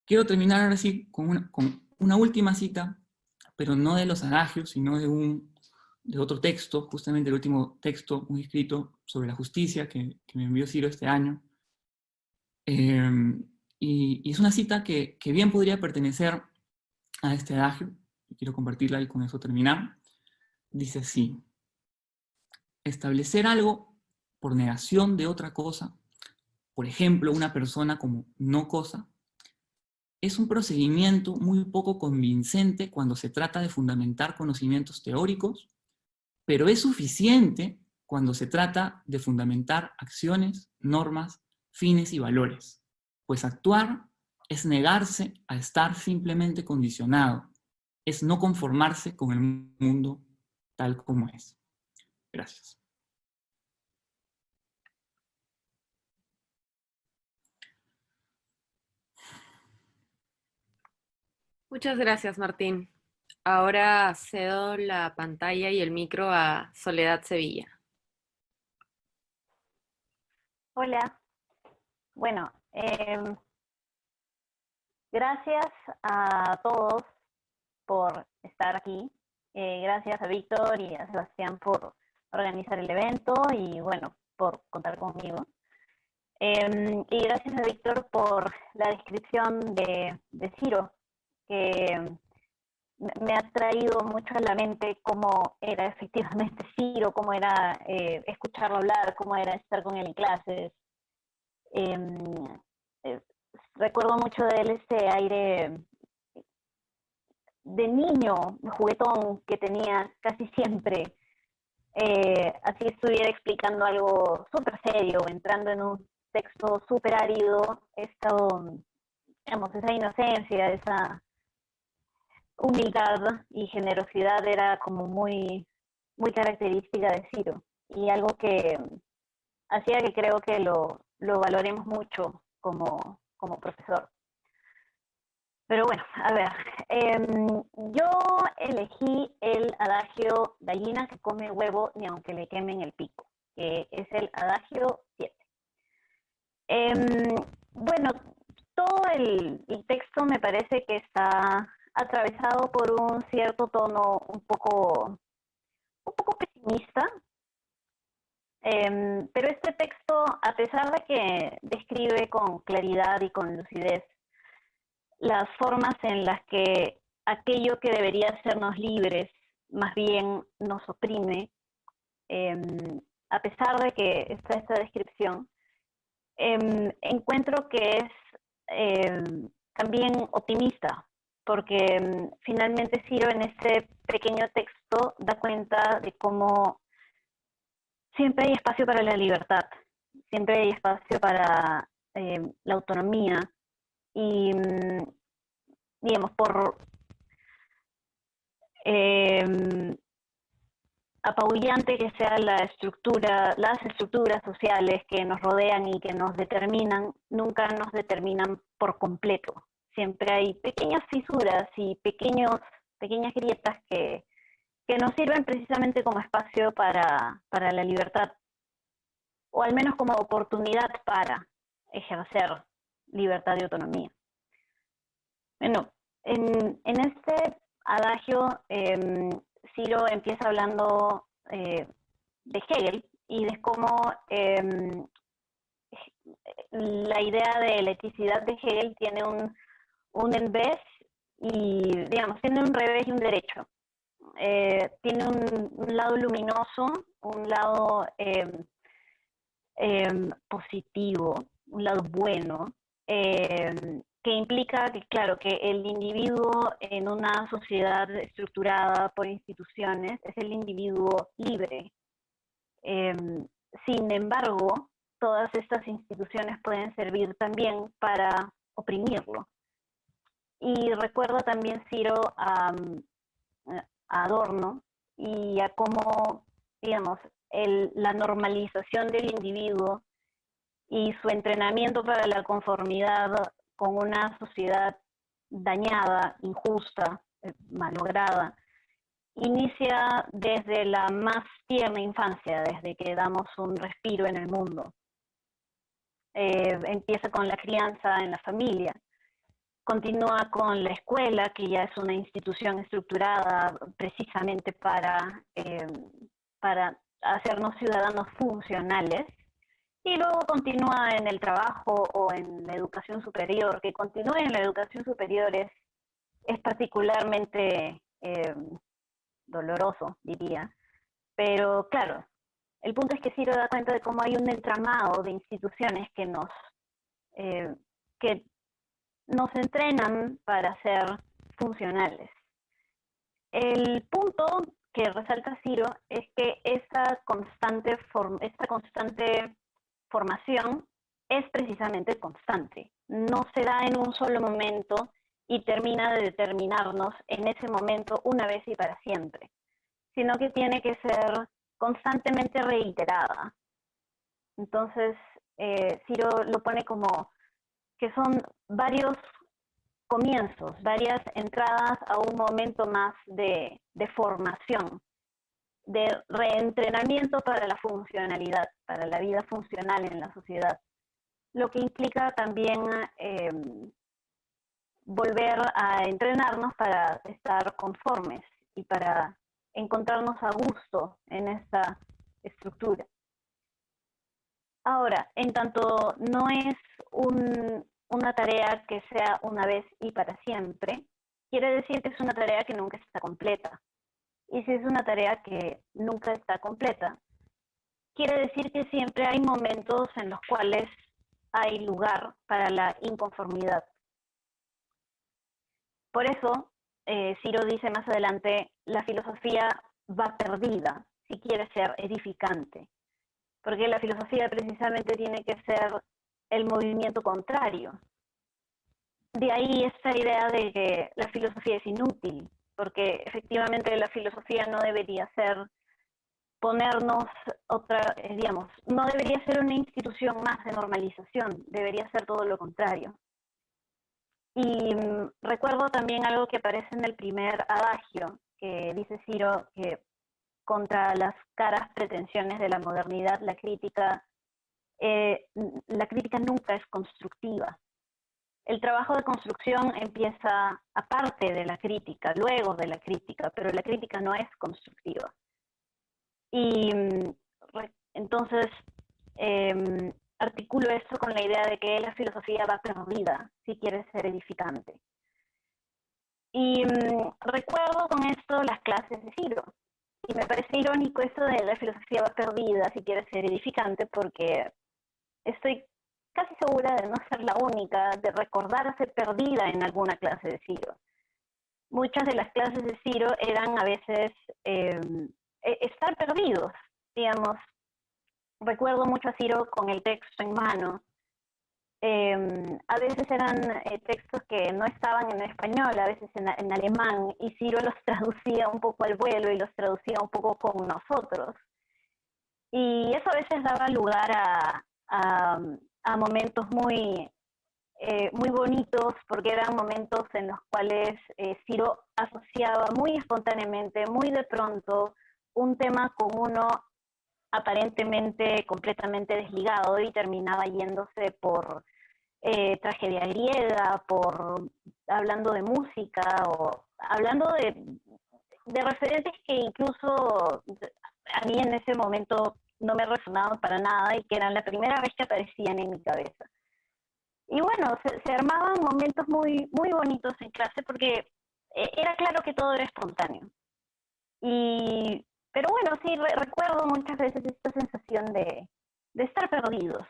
Quiero terminar ahora sí con una última cita, pero no de los adagios, sino de otro texto, justamente el último texto, un escrito sobre la justicia que me envió Ciro este año. Y es una cita que bien podría pertenecer a este adagio, y quiero compartirla y con eso terminar. Dice así: establecer algo por negación de otra cosa, por ejemplo, una persona como no cosa, es un procedimiento muy poco convincente cuando se trata de fundamentar conocimientos teóricos, pero es suficiente cuando se trata de fundamentar acciones, normas, fines y valores, pues actuar es negarse a estar simplemente condicionado, es no conformarse con el mundo tal como es. Gracias. Muchas gracias, Martín. Ahora cedo la pantalla y el micro a Soledad Sevilla. Hola, bueno, gracias a todos por estar aquí. Gracias a Víctor y a Sebastián por organizar el evento y bueno, por contar conmigo. Y gracias a Víctor por la descripción de Ciro, que me ha traído mucho a la mente cómo era efectivamente Ciro, cómo era escucharlo hablar, cómo era estar con él en clases. Recuerdo mucho de él ese aire de niño, juguetón que tenía casi siempre, así estuviera explicando algo súper serio, entrando en un texto súper árido, digamos, esa inocencia, esa humildad y generosidad era como muy, muy característica de Ciro, y algo que hacía que creo que lo valoremos mucho como profesor. Pero bueno, a ver, yo elegí el adagio gallina que come huevo ni aunque le quemen el pico, que es el adagio 7. Bueno, todo el texto me parece que está atravesado por un cierto tono un poco pesimista, pero este texto, a pesar de que describe con claridad y con lucidez las formas en las que aquello que debería hacernos libres más bien nos oprime, a pesar de que está esta descripción, encuentro que es también optimista, porque finalmente Ciro en este pequeño texto da cuenta de cómo siempre hay espacio para la libertad, siempre hay espacio para la autonomía, y digamos, por apabullante que sea las estructuras sociales que nos rodean y que nos determinan, nunca nos determinan por completo. Siempre hay pequeñas fisuras y pequeñas grietas que nos sirven precisamente como espacio para la libertad, o al menos como oportunidad para ejercer libertad y autonomía. Bueno, en este adagio, Ciro empieza hablando de Hegel y de cómo la idea de la eticidad de Hegel tiene un en vez y, digamos, tiene un revés y un derecho. Tiene un lado luminoso, un lado positivo, un lado bueno, que implica que, claro, que el individuo en una sociedad estructurada por instituciones es el individuo libre. Sin embargo, todas estas instituciones pueden servir también para oprimirlo. Y recuerdo también, Ciro, a Adorno y a cómo, digamos, la normalización del individuo y su entrenamiento para la conformidad con una sociedad dañada, injusta, malograda, inicia desde la más tierna infancia, desde que damos un respiro en el mundo. Empieza con la crianza en la familia. continúa con la escuela, que ya es una institución estructurada precisamente para hacernos ciudadanos funcionales, y luego continúa en el trabajo o en la educación superior. Que continúe en la educación superior es particularmente doloroso, diría. Pero claro, el punto es que Ciro da cuenta de cómo hay un entramado de instituciones que nos entrenan para ser funcionales. El punto que resalta Ciro es que esta constante formación es precisamente constante. No se da en un solo momento y termina de determinarnos en ese momento una vez y para siempre, sino que tiene que ser constantemente reiterada. Entonces, Ciro lo pone como que son varios comienzos, varias entradas a un momento más de formación, de reentrenamiento para la funcionalidad, para la vida funcional en la sociedad, lo que implica también volver a entrenarnos para estar conformes y para encontrarnos a gusto en esta estructura. Ahora, en tanto no es una tarea que sea una vez y para siempre, quiere decir que es una tarea que nunca está completa. Y si es una tarea que nunca está completa, quiere decir que siempre hay momentos en los cuales hay lugar para la inconformidad. Por eso, Ciro dice más adelante, la filosofía va perdida si quiere ser edificante, porque la filosofía precisamente tiene que ser el movimiento contrario. De ahí esta idea de que la filosofía es inútil, porque efectivamente la filosofía no debería ser ponernos no debería ser una institución más de normalización, debería ser todo lo contrario. Y recuerdo también algo que aparece en el primer adagio, que dice Ciro que contra las caras pretensiones de la modernidad, la crítica nunca es constructiva. El trabajo de construcción empieza aparte de la crítica, luego de la crítica, pero la crítica no es constructiva. Y entonces articulo esto con la idea de que la filosofía va perdida si quiere ser edificante. Y recuerdo con esto las clases de Ciro. Y me parece irónico esto de la filosofía va perdida si quiere ser edificante, porque estoy casi segura de no ser la única, de recordarse perdida en alguna clase de Ciro. Muchas de las clases de Ciro eran a veces estar perdidos, digamos. Recuerdo mucho a Ciro con el texto en mano. A veces eran textos que no estaban en español, a veces en alemán, y Ciro los traducía un poco al vuelo y los traducía un poco con nosotros. Y eso a veces daba lugar a momentos muy bonitos, porque eran momentos en los cuales Ciro asociaba muy espontáneamente, muy de pronto, un tema con uno aparentemente completamente desligado y terminaba yéndose por tragedia griega, hablando de música o hablando de referentes que incluso a mí en ese momento no me resonaban para nada y que eran la primera vez que aparecían en mi cabeza. Y bueno, se armaban momentos muy, muy bonitos en clase porque era claro que todo era espontáneo. Pero bueno, sí, recuerdo muchas veces esta sensación de estar perdidos.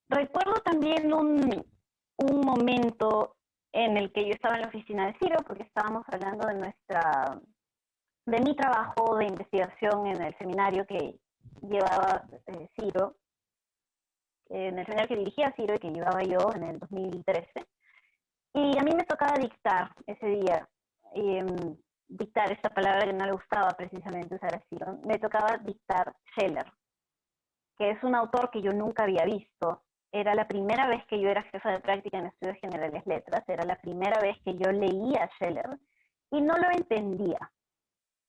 Recuerdo también un momento en el que yo estaba en la oficina de Ciro, porque estábamos hablando de mi trabajo de investigación en el seminario que llevaba Ciro, en el seminario que dirigía Ciro y que llevaba yo en el 2013. Y a mí me tocaba dictar ese día, dictar, esta palabra que no le gustaba precisamente usar a Ciro, me tocaba dictar Scheler, que es un autor que yo nunca había visto. Era la primera vez que yo era jefa de práctica en Estudios Generales Letras, era la primera vez que yo leía a Scheler y no lo entendía.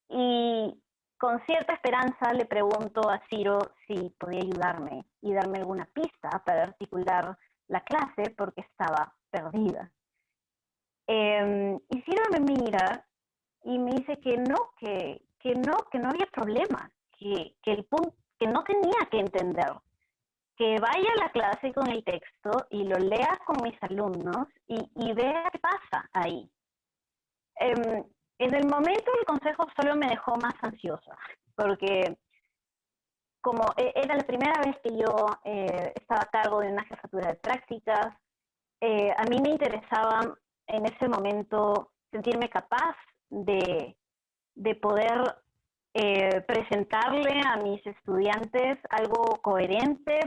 Y con cierta esperanza le pregunto a Ciro si podía ayudarme y darme alguna pista para articular la clase porque estaba perdida. Y Ciro me mira y me dice que no había problema, que el punto, que no tenía que entender, que vaya a la clase con el texto y lo lea con mis alumnos y vea qué pasa ahí. En el momento el consejo solo me dejó más ansiosa, porque como era la primera vez que yo estaba a cargo de una jefatura de prácticas, a mí me interesaba en ese momento sentirme capaz de poder presentarle a mis estudiantes algo coherente,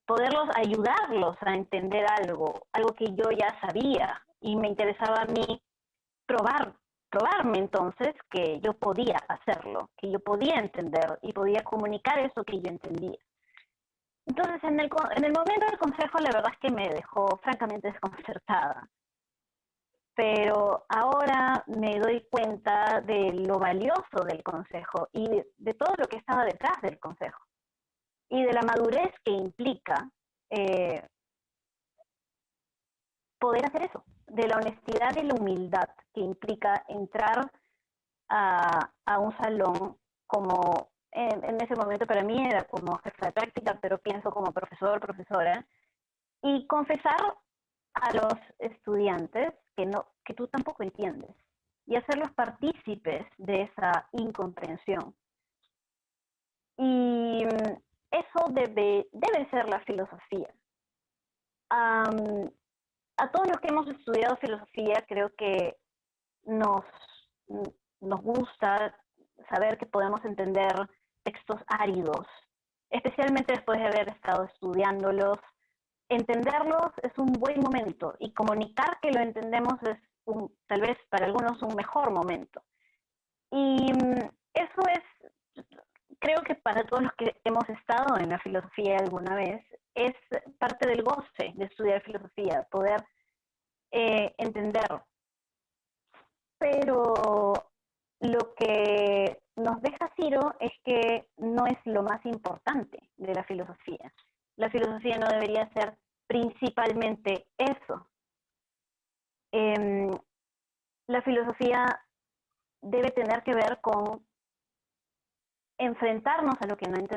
poderlos ayudarlos a entender algo que yo ya sabía, y me interesaba a mí probarme entonces que yo podía hacerlo, que yo podía entender y podía comunicar eso que yo entendía. Entonces, en el momento del consejo, la verdad es que me dejó francamente desconcertada. Pero ahora me doy cuenta de lo valioso del consejo y de todo lo que estaba detrás del consejo. Y de la madurez que implica poder hacer eso, de la honestidad y la humildad que implica entrar a un salón como, en ese momento para mí era como jefa de práctica, pero pienso como profesor, profesora, y confesar a los estudiantes que tú tampoco entiendes, y hacerlos partícipes de esa incomprensión. Y eso debe ser la filosofía. A todos los que hemos estudiado filosofía, creo que nos gusta saber que podemos entender textos áridos, especialmente después de haber estado estudiándolos. Entenderlos es un buen momento, y comunicar que lo entendemos es tal vez para algunos un mejor momento. Y eso es, creo que para todos los que hemos estado en la filosofía alguna vez, es parte del goce de estudiar filosofía, poder entender. Pero lo que nos deja Ciro es que no es lo más importante de la filosofía. La filosofía no debería ser principalmente eso. La filosofía debe tener que ver con enfrentarnos a lo que no entendemos